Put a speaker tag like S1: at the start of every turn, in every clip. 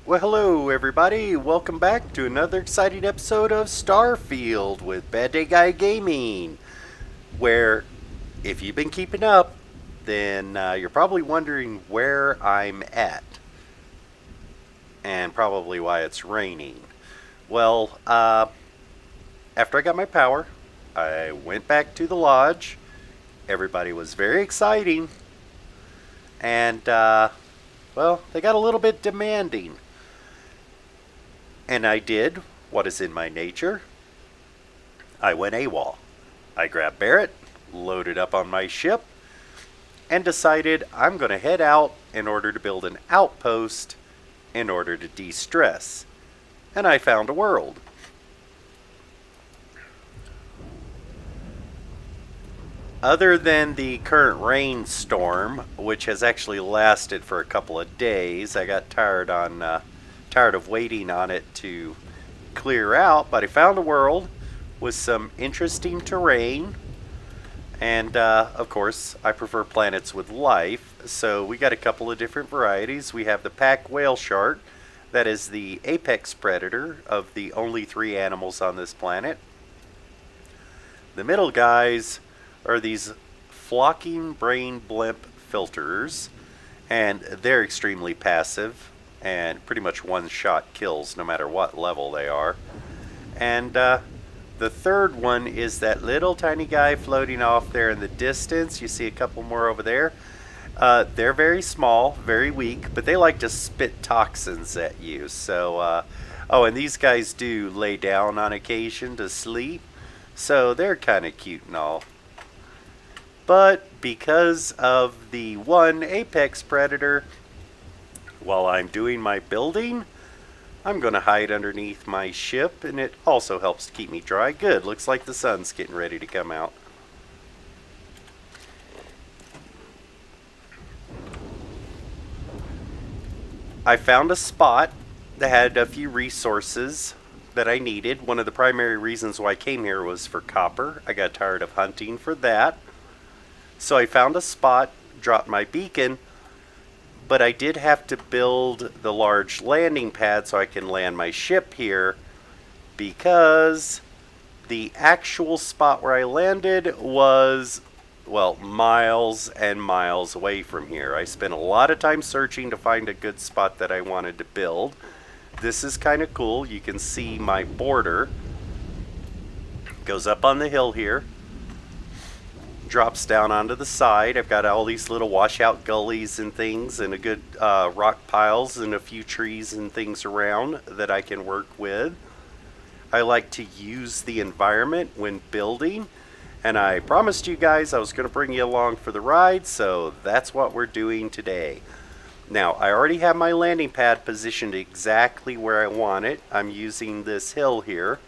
S1: Well, hello everybody. Welcome back to another exciting episode of Starfield with Bad Day Guy Gaming. Where, if you've been keeping up, then you're probably wondering where I'm at and probably why it's raining. Well, after I got my power, I went back to the lodge. Everybody was very exciting, and well, they got a little bit demanding. And I did what is in my nature. I went AWOL. I grabbed Barrett, loaded up on my ship, and decided I'm going to head out in order to build an outpost in order to de-stress. And I found a world. Other than the current rainstorm, which has actually lasted for a couple of days, I got tired of waiting on it to clear out. But I found a world with some interesting terrain, and of course, I prefer planets with life. So we got a couple of different varieties. We have the pack whale shark, that is the apex predator of the only three animals on this planet. The middle guys are these flocking brain blimp filters, and they're extremely passive and pretty much one-shot kills no matter what level they are. And the third one is that little tiny guy floating off there in the distance. You see a couple more over there. They're very small, very weak, but they like to spit toxins at you. So, oh, and these guys do lay down on occasion to sleep, so they're kind of cute and all. But because of the one apex predator, while I'm doing my building, I'm going to hide underneath my ship, and it also helps to keep me dry. Good, looks like the sun's getting ready to come out. I found a spot that had a few resources that I needed. One of the primary reasons why I came here was for copper. I got tired of hunting for that. So I found a spot, dropped my beacon, but I did have to build the large landing pad so I can land my ship here, because the actual spot where I landed was, well, miles and miles away from here. I spent a lot of time searching to find a good spot that I wanted to build. This is kind of cool. You can see my border goes up on the hill here, drops down onto the side. I've got all these little washout gullies and things, and a good rock piles and a few trees and things around that I can work with. I like to use the environment when building, and I promised you guys I was going to bring you along for the ride, so that's what we're doing today. Now, I already have my landing pad positioned exactly where I want it. I'm using this hill here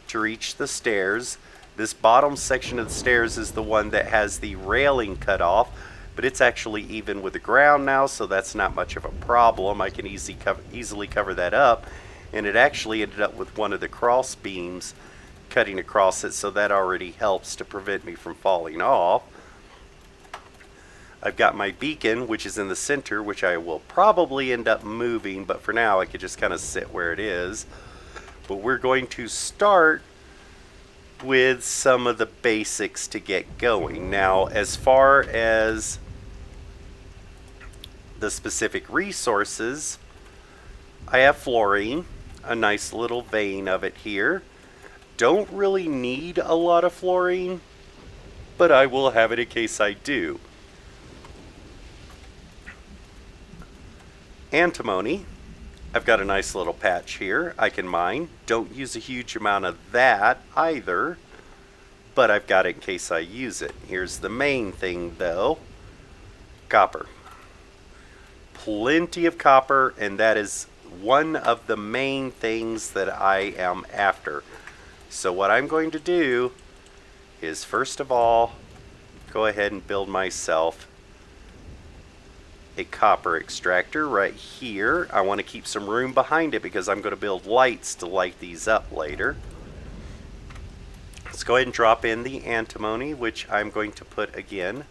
S1: to reach the stairs. This bottom section of the stairs is the one that has the railing cut off, but it's actually even with the ground now, so that's not much of a problem. I can easily cover that up, and it actually ended up with one of the cross beams cutting across it, so that already helps to prevent me from falling off. I've got my beacon, which is in the center, which I will probably end up moving, but for now I could just kind of sit where it is. But we're going to start with some of the basics to get going. Now, as far as the specific resources, I have fluorine, a nice little vein of it here. Don't really need a lot of fluorine, but I will have it in case I do. Antimony. I've got a nice little patch here I can mine. Don't use a huge amount of that either, but I've got it in case I use it. Here's the main thing though. Copper. Plenty of copper, and that is one of the main things that I am after. So what I'm going to do is, first of all, go ahead and build myself a copper extractor right here. I want to keep some room behind it because I'm going to build lights to light these up later. Let's go ahead and drop in the antimony, which I'm going to put again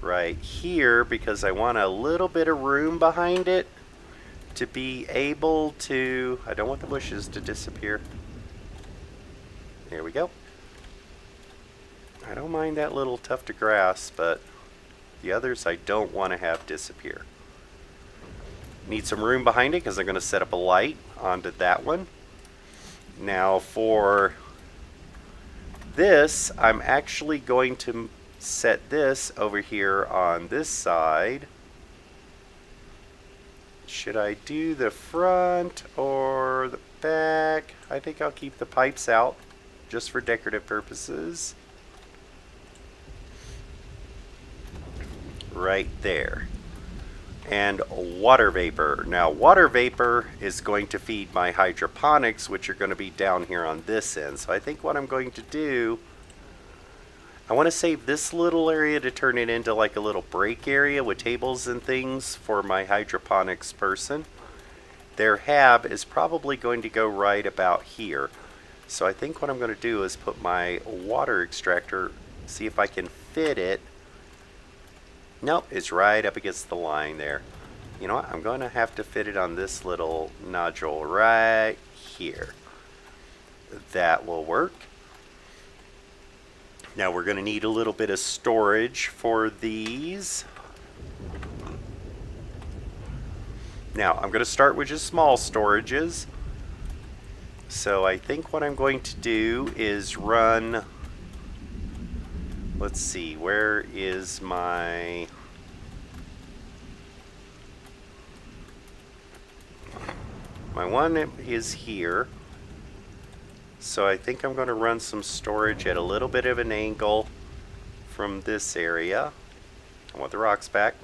S1: right here because I want a little bit of room behind it to be able to... I don't want the bushes to disappear. There we go. I don't mind that little tuft of grass, but the others I don't want to have disappear. Need some room behind it because I'm going to set up a light onto that one. Now for this, I'm actually going to set this over here on this side. Should I do the front or the back? I think I'll keep the pipes out just for decorative purposes. Right there. And water vapor. Now water vapor is going to feed my hydroponics, which are going to be down here on this end. So I think what I'm going to do, I want to save this little area to turn it into like a little break area with tables and things for my hydroponics person. Their hab is probably going to go right about here. So I think what I'm going to do is put my water extractor, see if I can fit it. Nope, it's right up against the line there. You know what? I'm going to have to fit it on this little nodule right here. That will work. Now we're going to need a little bit of storage for these. Now I'm going to start with just small storages. So I think what I'm going to do is run... Let's see, where is my... My one is here. So I think I'm going to run some storage at a little bit of an angle from this area. I want the rocks back.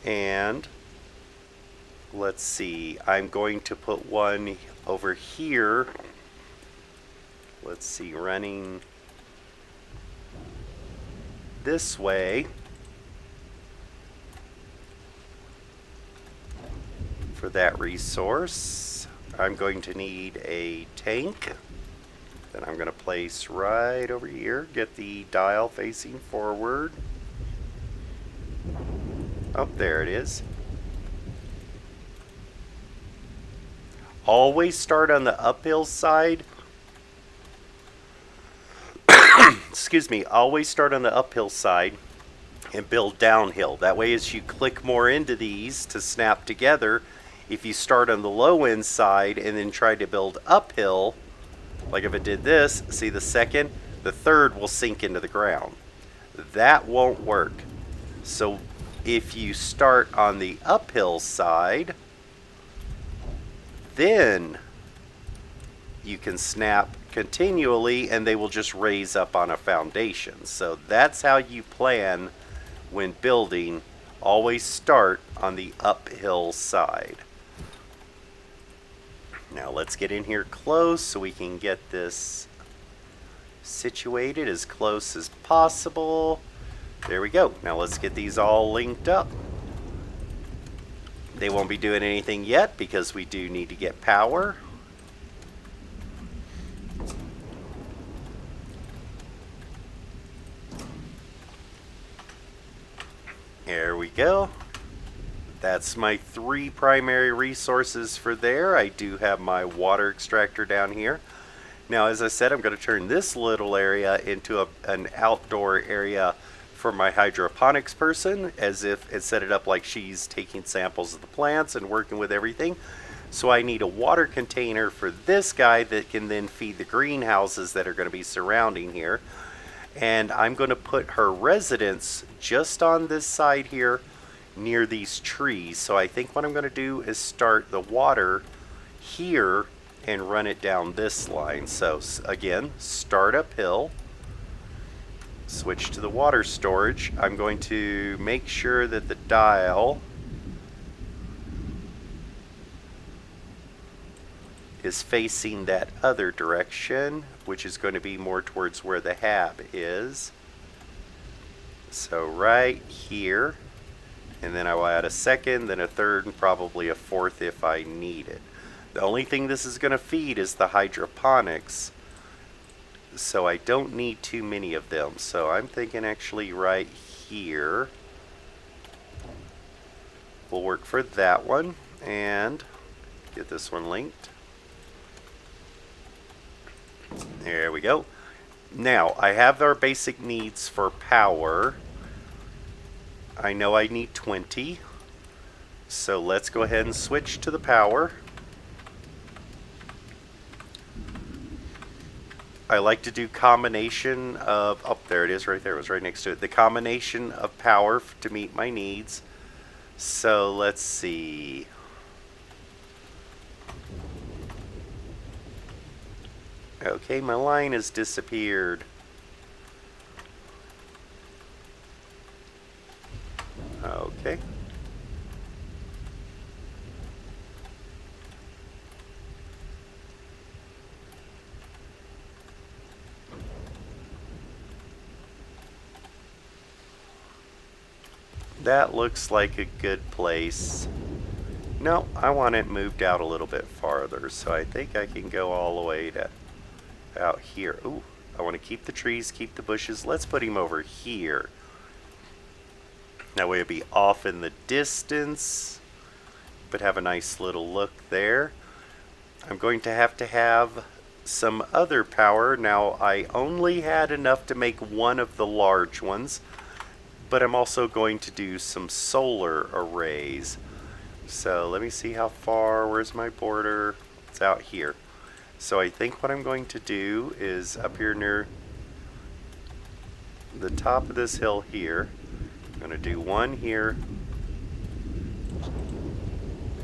S1: And let's see, I'm going to put one over here. Let's see, running this way for that resource. I'm going to need a tank that I'm going to place right over here. Get the dial facing forward. Oh, there it is. Always start on the uphill side. Excuse me, always start on the uphill side and build downhill. That way as you click more into these to snap together, if you start on the low end side and then try to build uphill, like if it did this, see the second, the third will sink into the ground. That won't work. So if you start on the uphill side, then you can snap continually and they will just raise up on a foundation. So that's how you plan when building. Always start on the uphill side. Now let's get in here close so we can get this situated as close as possible. There we go. Now let's get these all linked up. They won't be doing anything yet because we do need to get power. There we go. That's my 3 primary resources for there. I do have my water extractor down here. Now, as I said, I'm going to turn this little area into an outdoor area for my hydroponics person, as if it set it up like she's taking samples of the plants and working with everything. So I need a water container for this guy that can then feed the greenhouses that are going to be surrounding here. And I'm going to put her residence just on this side here near these trees. So I think what I'm going to do is start the water here and run it down this line. So again, start uphill, switch to the water storage. I'm going to make sure that the dial is facing that other direction, which is going to be more towards where the hab is. So right here, and then I will add a second, then a third, and probably a fourth if I need it. The only thing this is going to feed is the hydroponics, so I don't need too many of them. So I'm thinking actually right here. will work for that one. And get this one linked. There we go. Now, I have our basic needs for power. I know I need 20. So let's go ahead and switch to the power. I like to do combination of, oh, there it is right there. It was right next to it. The combination of power to meet my needs. So let's see. Okay, my line has disappeared. Okay. That looks like a good place. No, I want it moved out a little bit farther, so I think I can go all the way to out here. Ooh, I want to keep the trees, keep the bushes. Let's put him over here. That way it'll be off in the distance, but have a nice little look there. I'm going to have some other power. Now, I only had enough to make one of the large ones, but I'm also going to do some solar arrays. So let me see how far, where's my border? It's out here. So I think what I'm going to do is up here near the top of this hill here, I'm going to do one here,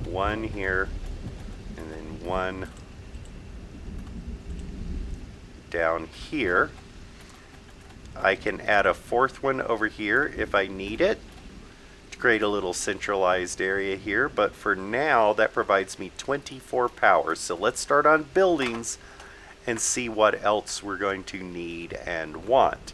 S1: one here, and then one down here. I can add a fourth one over here if I need it to create a little centralized area here, but for now that provides me 24 power. So let's start on buildings and see what else we're going to need and want.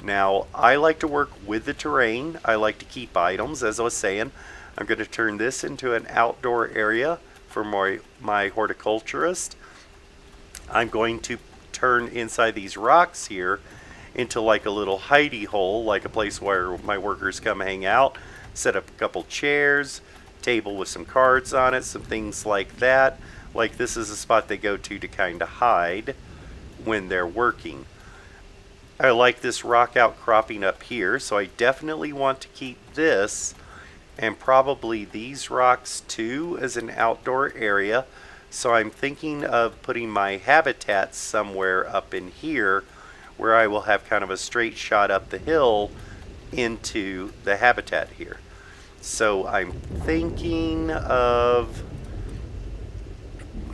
S1: Now, I like to work with the terrain. I like to keep items. As I was saying, I'm going to turn this into an outdoor area for my horticulturist. I'm going to turn inside these rocks here into like a little hidey hole, like a place where my workers come hang out, set up a couple chairs, table with some cards on it, some things like that. Like this is a spot they go to kind of hide when they're working. I like this rock outcropping up here, so I definitely want to keep this and probably these rocks too as an outdoor area. So I'm thinking of putting my habitat somewhere up in here where I will have kind of a straight shot up the hill into the habitat here. So I'm thinking of,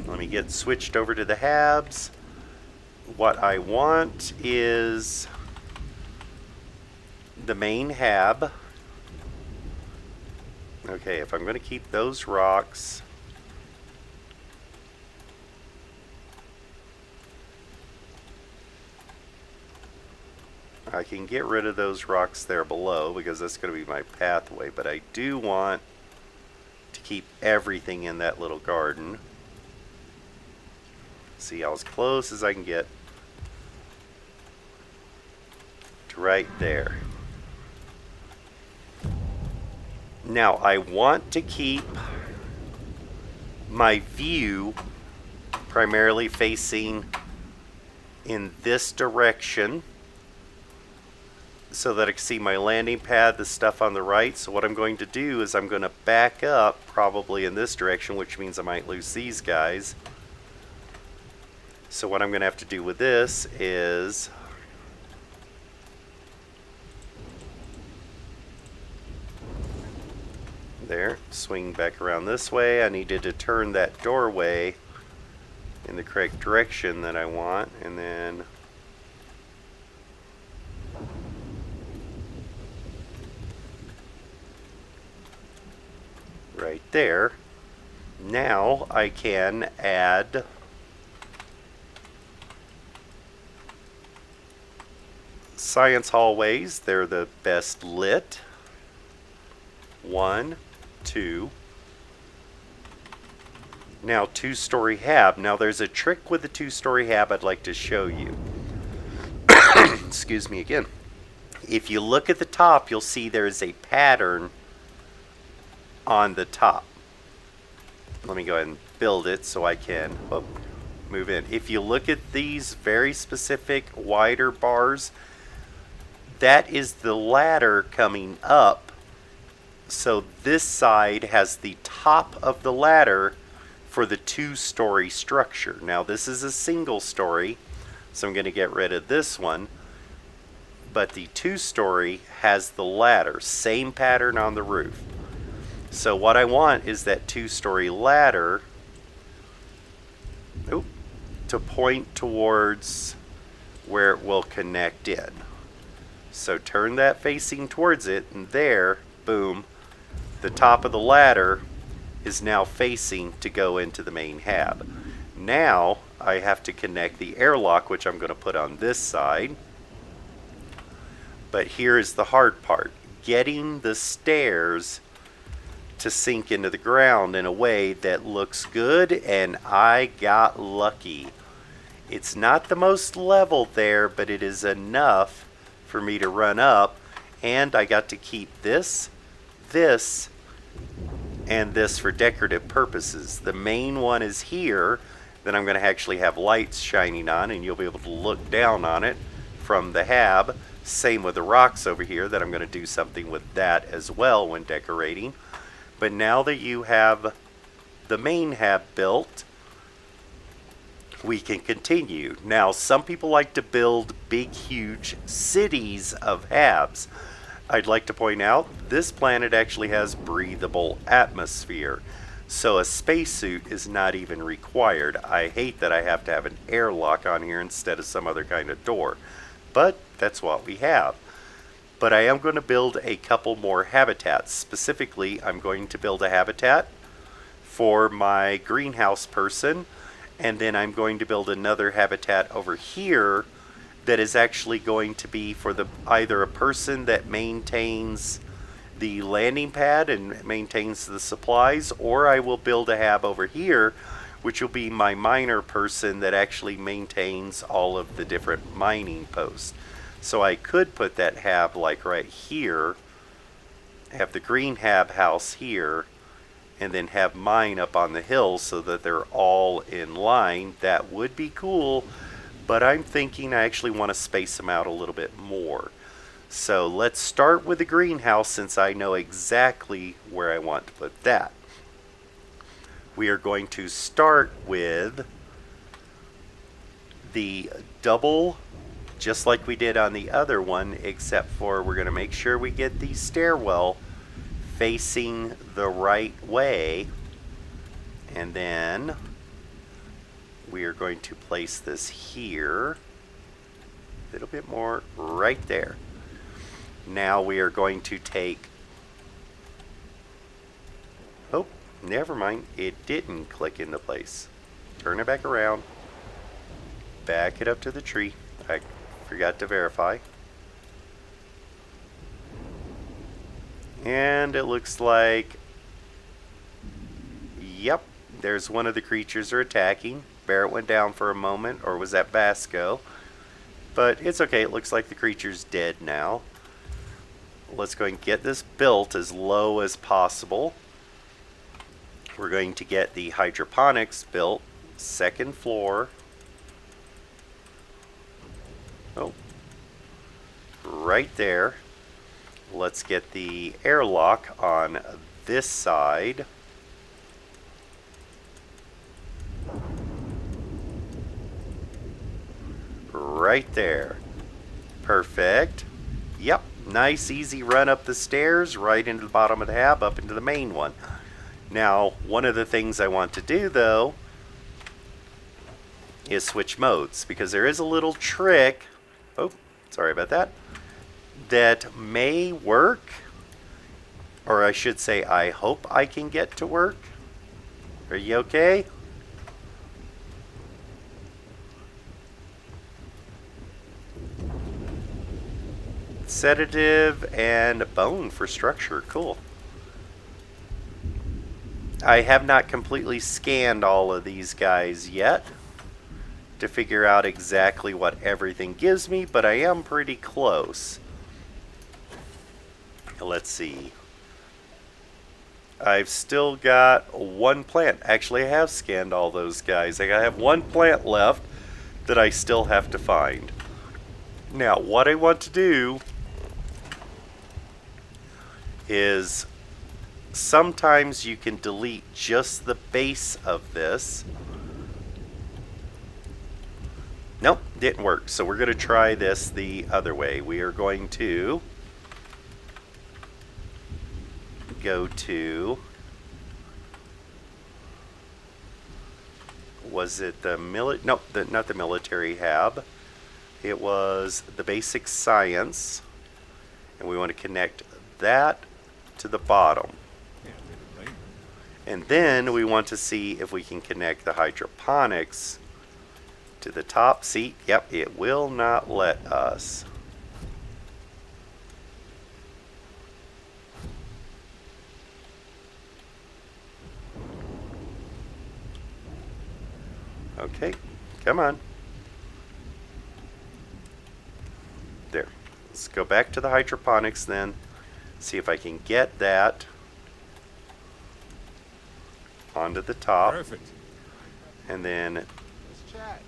S1: let me get switched over to the habs. What I want is the main hab. Okay, if I'm going to keep those rocks, I can get rid of those rocks there below because that's going to be my pathway, but I do want to keep everything in that little garden. See how as close as I can get to right there. Now I want to keep my view primarily facing in this direction so that I can see my landing pad, the stuff on the right. So what I'm going to do is I'm going to back up probably in this direction, which means I might lose these guys. So what I'm going to have to do with this is there, swing back around this way. I needed to turn that doorway in the correct direction that I want, and then right there. Now I can add science hallways. They're the best lit. 1, 2. Now 2-story hab. Now there's a trick with the 2-story hab I'd like to show you. Excuse me again. If you look at the top, you'll see there's a pattern on the top. Let me go ahead and build it so I can move in. If you look at these very specific wider bars, that is the ladder coming up. So this side has the top of the ladder for the 2-story structure. Now this is a single story, so I'm going to get rid of this one. But the 2-story has the ladder, same pattern on the roof. So what I want is that 2-story ladder to point towards where it will connect in. So turn that facing towards it, and there, boom, the top of the ladder is now facing to go into the main hab. Now I have to connect the airlock, which I'm going to put on this side. But here is the hard part, getting the stairs to sink into the ground in a way that looks good, and I got lucky. It's not the most level there, but it is enough for me to run up, and I got to keep this, and this for decorative purposes. The main one is here that I'm going to actually have lights shining on, and you'll be able to look down on it from the hab. Same with the rocks over here, that I'm going to do something with that as well when decorating. But now that you have the main hab built, we can continue. Now, some people like to build big, huge cities of habs. I'd like to point out, this planet actually has breathable atmosphere, so a spacesuit is not even required. I hate that I have to have an airlock on here instead of some other kind of door, but that's what we have. But I am going to build a couple more habitats. Specifically, I'm going to build a habitat for my greenhouse person, and then I'm going to build another habitat over here that is actually going to be for either a person that maintains the landing pad and maintains the supplies, or I will build a hab over here which will be my miner person that actually maintains all of the different mining posts. So I could put that hab like right here, have the green hab house here, and then have mine up on the hill so that they're all in line. That would be cool, but I'm thinking I actually want to space them out a little bit more. So let's start with the greenhouse since I know exactly where I want to put that. We are going to start with the double, just like we did on the other one, except for we're going to make sure we get the stairwell facing the right way. And then we are going to place this here, a little bit more right there. Now we are going to take, oh, never mind, it didn't click into place. Turn it back around, back it up to the tree. I forgot to verify. And it looks like, yep, there's one of the creatures are attacking. Barrett went down for a moment, or was that Basco? But it's okay, it looks like the creature's dead now. Let's go and get this built as low as possible. We're going to get the hydroponics built, second floor. Oh, right there. Let's get the airlock on this side. Right there. Perfect. Yep, nice easy run up the stairs, right into the bottom of the hab, up into the main one. Now, one of the things I want to do though is switch modes, because there is a little trick, oh, sorry about that, that may work, or I should say I hope I can get to work. Are you okay? Sedative and bone for structure, cool. I have not completely scanned all of these guys yet to figure out exactly what everything gives me, but I am pretty close. Let's see. I've still got one plant. Actually, I have scanned all those guys. I have one plant left that I still have to find. Now, what I want to do is sometimes you can delete just the base of this. Nope, didn't work. So we're going to try this the other way. We are going to go to, was it the nope, not the military hab. It was the basic science, and we want to connect that to the bottom. And then we want to see if we can connect the hydroponics to the top. See, yep, it will not let us. Okay, come on. There. Let's go back to the hydroponics then. See if I can get that onto the top.
S2: Perfect.
S1: And then,
S2: Let's chat.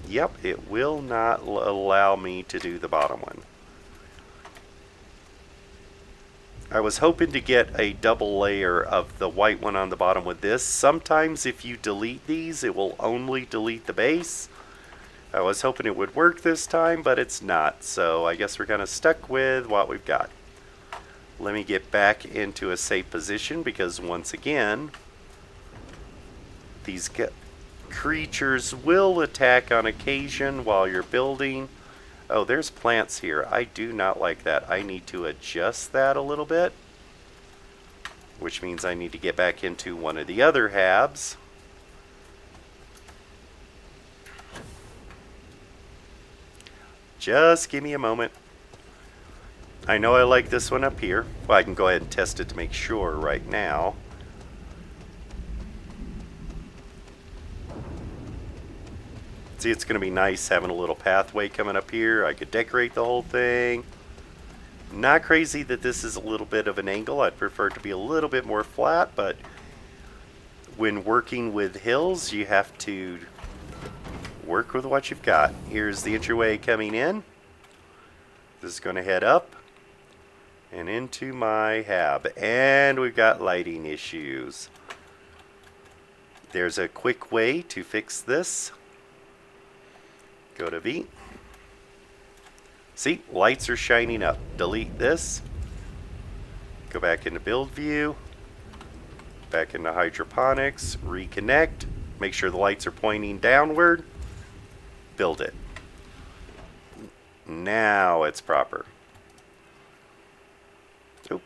S1: yep, it will not allow me to do the bottom one. I was hoping to get a double layer of the white one on the bottom with this. Sometimes if you delete these, it will only delete the base. I was hoping it would work this time, but it's not. So I guess we're kind of stuck with what we've got. Let me get back into a safe position because once again, these creatures will attack on occasion while you're building. Oh, there's plants here. I do not like that. I need to adjust that a little bit, which means I need to get back into one of the other habs. Just give me a moment. I know I like this one up here. Well, I can go ahead and test it to make sure right now. See, it's going to be nice having a little pathway coming up here. I could decorate the whole thing. Not crazy that this is a little bit of an angle. I'd prefer it to be a little bit more flat, but when working with hills, you have to work with what you've got. Here's the entryway coming in. This is going to head up and into my hab. And we've got lighting issues. There's a quick way to fix this. Go to V. See, lights are shining up. Delete this. Go back into build view. Back into hydroponics. Reconnect. Make sure the lights are pointing downward. Build it. Now it's proper. Oh.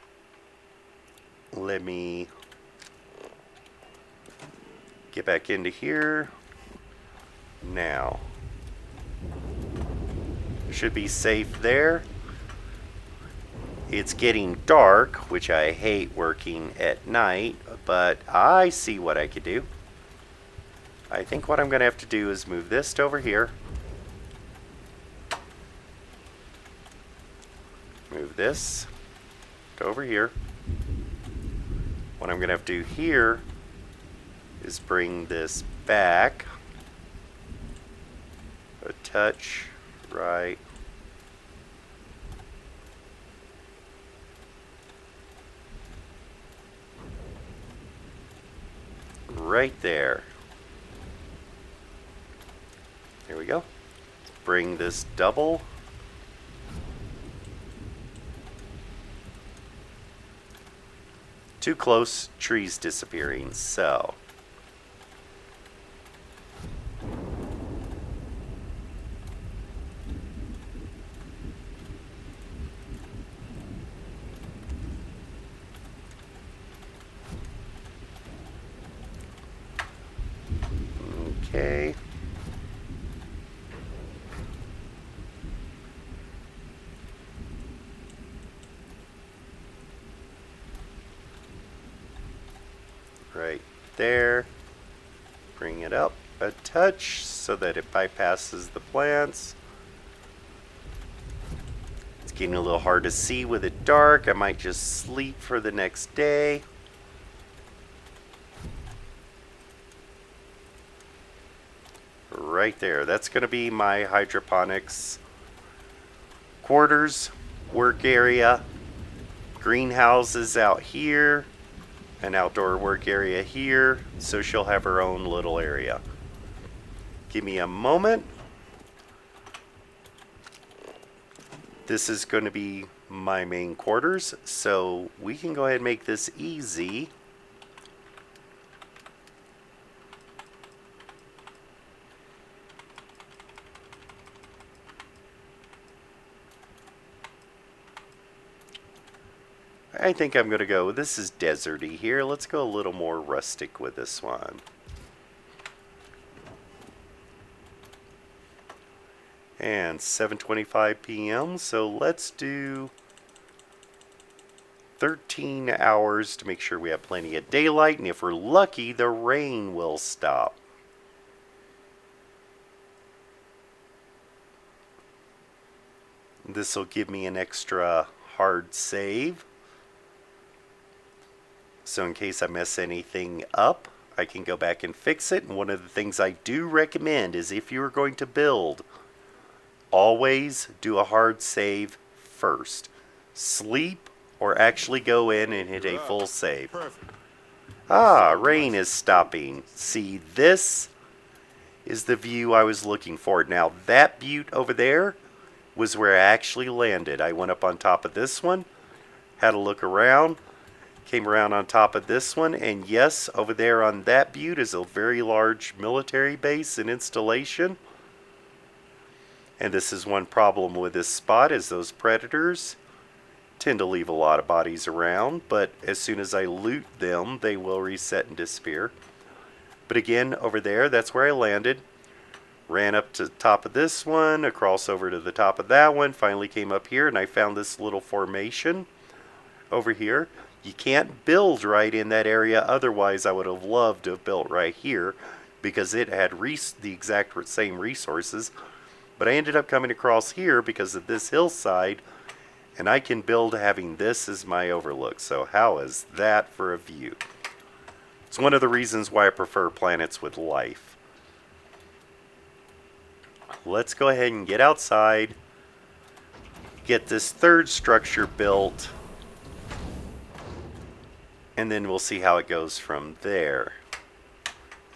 S1: Let me get back into here. Now. Should be safe there. It's getting dark, which I hate working at night, but I see what I could do. I think what I'm going to have to do is move this to over here. Move this to over here. What I'm going to have to do here is bring this back a touch right. Right there. Here we go. Bring this double. Too close, trees disappearing, so. Okay. Right there. Bring it up a touch so that it bypasses the plants. Getting a little hard to see with it dark. I might just sleep for the next day. Right there. That's going to be my hydroponics quarters, work area, greenhouses out here, an outdoor work area here. So she'll have her own little area. Give me a moment. This is going to be my main quarters, so we can go ahead and make this easy. I think I'm going to go, this is deserty here. Let's go a little more rustic with this one. And 7:25 p.m. So let's do 13 hours to make sure we have plenty of daylight. And if we're lucky, the rain will stop. This will give me an extra hard save. So in case I mess anything up, I can go back and fix it. And one of the things I do recommend is if you're going to build, always do a hard save first. Sleep or actually go in and hit a full save.
S2: Perfect.
S1: Ah, rain is stopping. See, this is the view I was looking for. Now, that butte over there was where I actually landed. I went up on top of this one, had a look around, came around on top of this one, and yes, over there on that butte is a very large military base and installation. And this is one problem with this spot, is those predators tend to leave a lot of bodies around, but as soon as I loot them, they will reset and disappear. But again, over there, that's where I landed. Ran up to the top of this one, across over to the top of that one, finally came up here, and I found this little formation over here. You can't build right in that area, otherwise I would have loved to have built right here, because it had the exact same resources. But I ended up coming across here because of this hillside, and I can build having this as my overlook. So how is that for a view? It's one of the reasons why I prefer planets with life. Let's go ahead and get outside, get this third structure built, and then we'll see how it goes from there.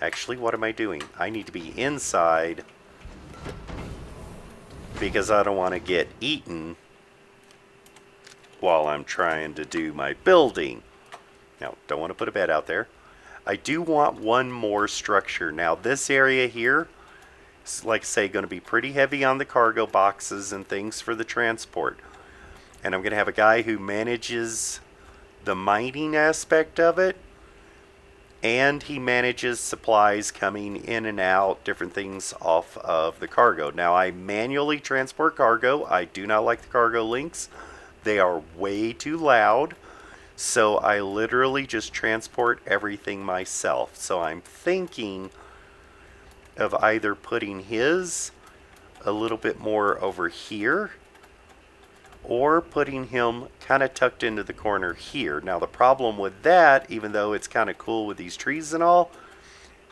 S1: Actually, what am I doing? I need to be inside because I don't want to get eaten while I'm trying to do my building. Now, don't want to put a bed out there. I do want one more structure. Now, this area here is, like I say, going to be pretty heavy on the cargo boxes and things for the transport. And I'm going to have a guy who manages the mining aspect of it, and he manages supplies coming in and out, different things off of the cargo. Now, I manually transport cargo. I do not like the cargo links. They are way too loud. So I literally just transport everything myself. So I'm thinking of either putting his a little bit more over here, or putting him kind of tucked into the corner here. Now the problem with that, even though it's kind of cool with these trees and all,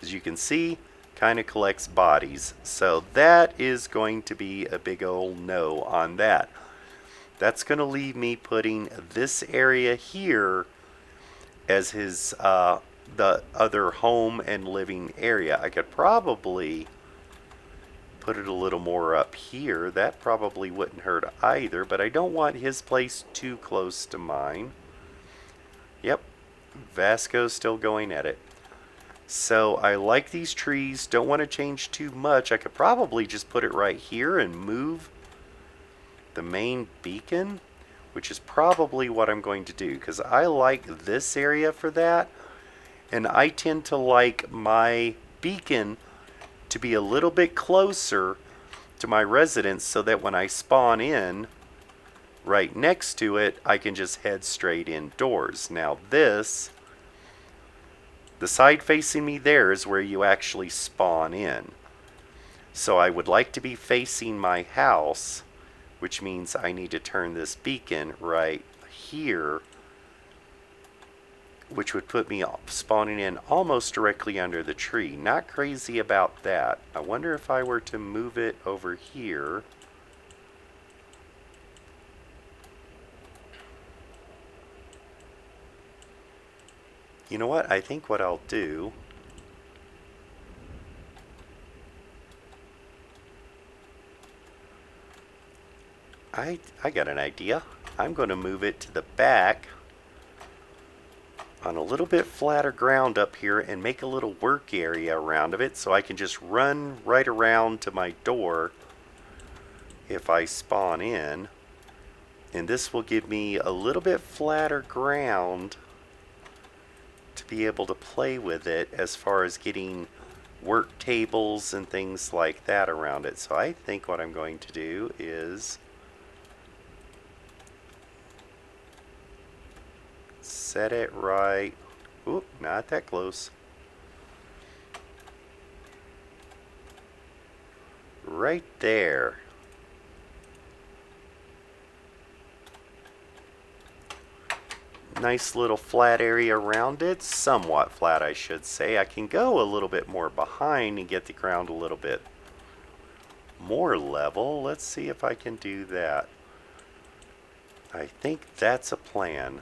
S1: as you can see, kind of collects bodies. So that is going to be a big old no on that. That's going to leave me putting this area here as his the other home and living area. I could probably put it a little more up here. That probably wouldn't hurt either, but I don't want his place too close to mine. Yep, Vasco's still going at it. So I like these trees, don't want to change too much. I could probably just put it right here and move the main beacon, which is probably what I'm going to do, because I like this area for that, and I tend to like my beacon to be a little bit closer to my residence so that when I spawn in right next to it, I can just head straight indoors. Now this, the side facing me there is where you actually spawn in. So I would like to be facing my house which means I need to turn this beacon right here, which would put me spawning in almost directly under the tree. Not crazy about that. I wonder if I were to move it over here. You know what? I think what I'll do... I got an idea. I'm going to move it to the back on a little bit flatter ground up here and make a little work area around of it so I can just run right around to my door if I spawn in. And this will give me a little bit flatter ground to be able to play with it as far as getting work tables and things like that around it. So I think what I'm going to do is set it right. Oop, not that close. Right there. Nice little flat area around it. Somewhat flat, I should say. I can go a little bit more behind and get the ground a little bit more level. Let's see if I can do that. I think that's a plan.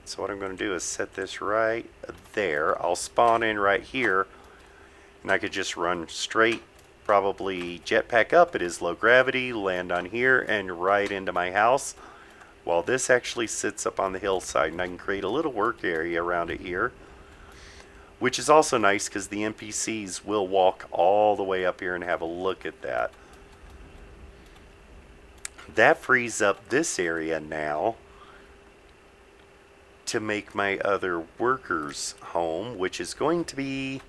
S1: So what I'm going to do is set this right there. I'll spawn in right here, and I could just run straight, probably jetpack up. It is low gravity, land on here, and right into my house. While this actually sits up on the hillside, and I can create a little work area around it here, which is also nice because the NPCs will walk all the way up here and have a look at that. That frees up this area now to make my other workers' home, which is going to be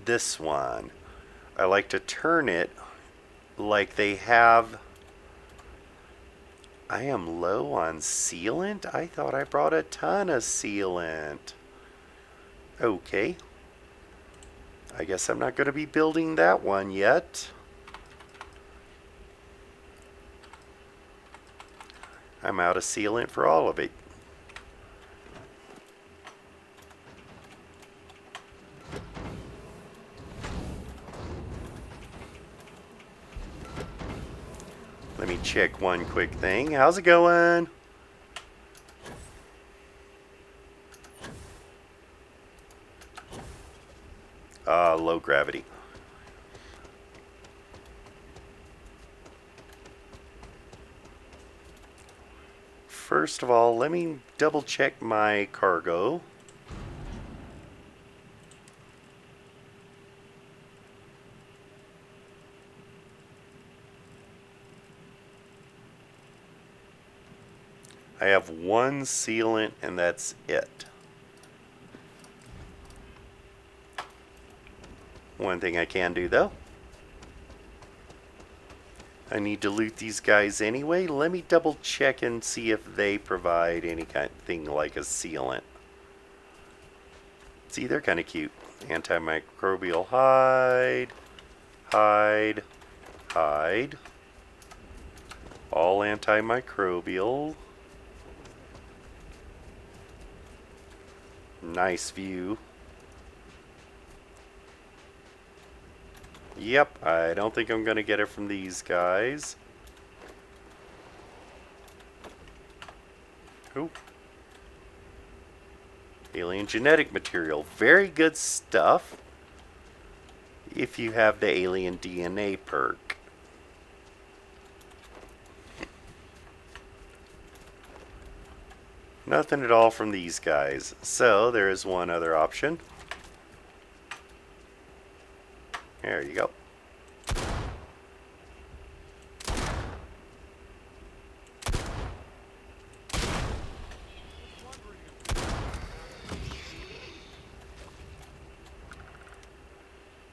S1: this one. I like to turn it like they have. I am low on sealant? I thought I brought a ton of sealant. Okay. I guess I'm not going to be building that one yet. I'm out of sealant for all of it. Let me check one quick thing. How's it going? Low gravity. First of all, let me double check my cargo. I have one sealant and that's it. One thing I can do though, I need to loot these guys anyway. Let me double check and see if they provide any kind of thing like a sealant. See, they're kind of cute. Antimicrobial hide, hide, hide. All antimicrobial. Nice view. Yep, I don't think I'm going to get it from these guys. Ooh. Alien genetic material. Very good stuff if you have the alien DNA perk. Nothing at all from these guys. So there is one other option. There you go.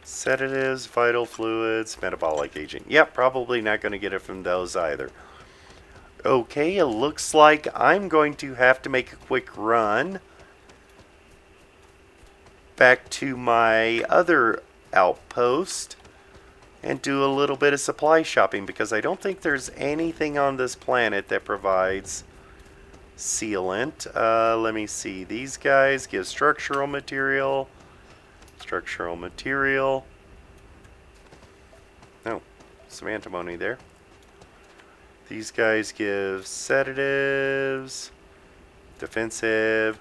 S1: Sedatives, vital fluids, metabolic agent. Yep, probably not going to get it from those either. Okay, it looks like I'm going to have to make a quick run back to my other outpost and do a little bit of supply shopping, because I don't think there's anything on this planet that provides sealant. Let me see. These guys give structural material. Structural material. Oh, some antimony there. These guys give sedatives. Defensive.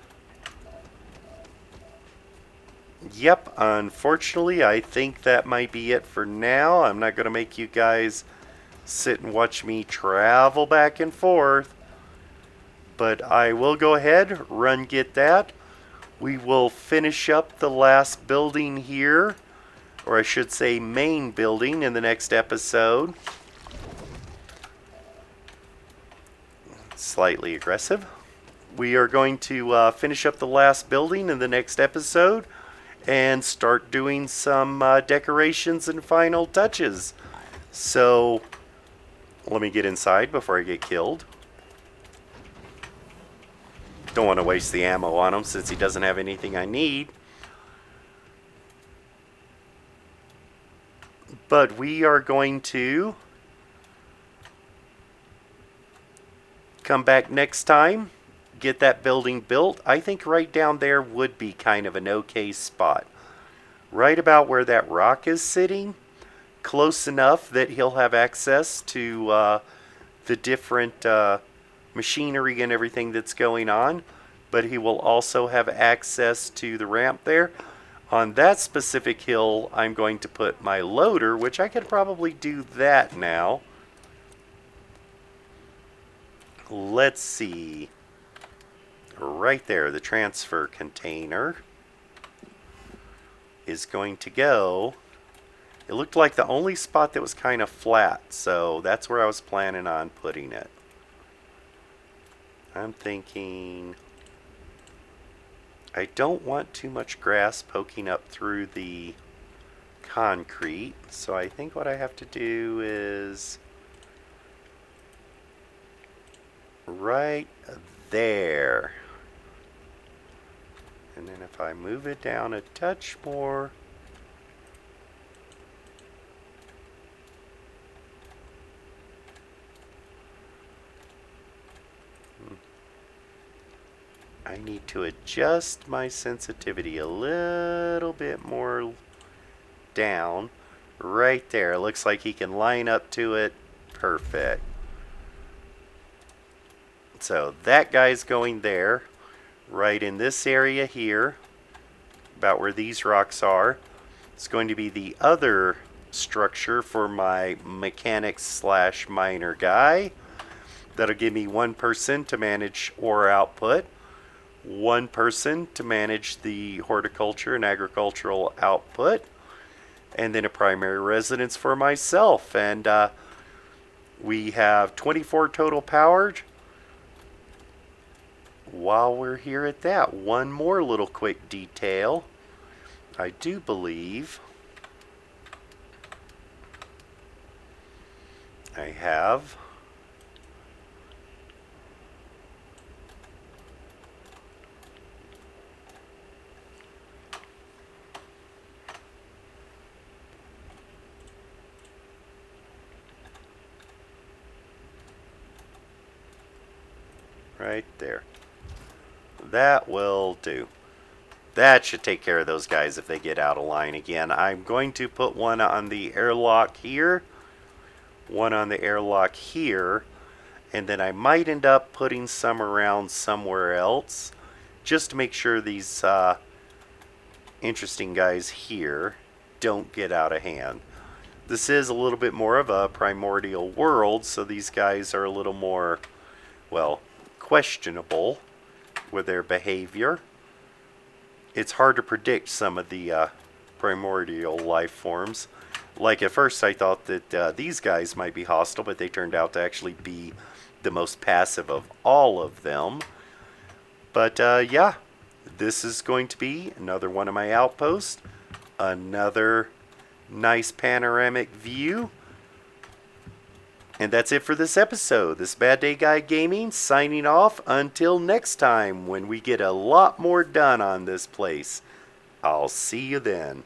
S1: Yep, unfortunately, I think that might be it for now. I'm not going to make you guys sit and watch me travel back and forth. But I will go ahead, get that. We will finish up the last building here, or I should say main building, in the next episode. Slightly aggressive. We are going to finish up the last building in the next episode and start doing some decorations and final touches. So, let me get inside before I get killed. Don't want to waste the ammo on him since he doesn't have anything I need. But we are going to come back next time, get that building built. I think right down there would be kind of an okay spot. Right about where that rock is sitting, close enough that he'll have access to the different machinery and everything that's going on, but he will also have access to the ramp there. On that specific hill, I'm going to put my loader, which I could probably do that now. Let's see. Right there, the transfer container is going to go. It looked like the only spot that was kind of flat, so that's where I was planning on putting it. I'm thinking I don't want too much grass poking up through the concrete, so I think what I have to do is right there. And then if I move it down a touch more, I need to adjust my sensitivity a little bit more down. Right there. It looks like he can line up to it. Perfect. So that guy's going there. Right in this area here, about where these rocks are. It's going to be the other structure for my mechanics slash miner guy. That'll give me one person to manage ore output, one person to manage the horticulture and agricultural output, and then a primary residence for myself. And we have 24 total powered. While we're here at that, one more little quick detail. I do believe I have right there. That will do. That should take care of those guys if they get out of line again. I'm going to put one on the airlock here, one on the airlock here, and then I might end up putting some around somewhere else, just to make sure these interesting guys here don't get out of hand. This is a little bit more of a primordial world, so these guys are a little more, well, questionable with their behavior. It's hard to predict some of the primordial life forms. Like at first I thought that these guys might be hostile, but they turned out to actually be the most passive of all of them. But yeah, this is going to be another one of my outposts. Another nice panoramic view. And that's it for this episode. This Bad Day Guy Gaming signing off until next time when we get a lot more done on this place. I'll see you then.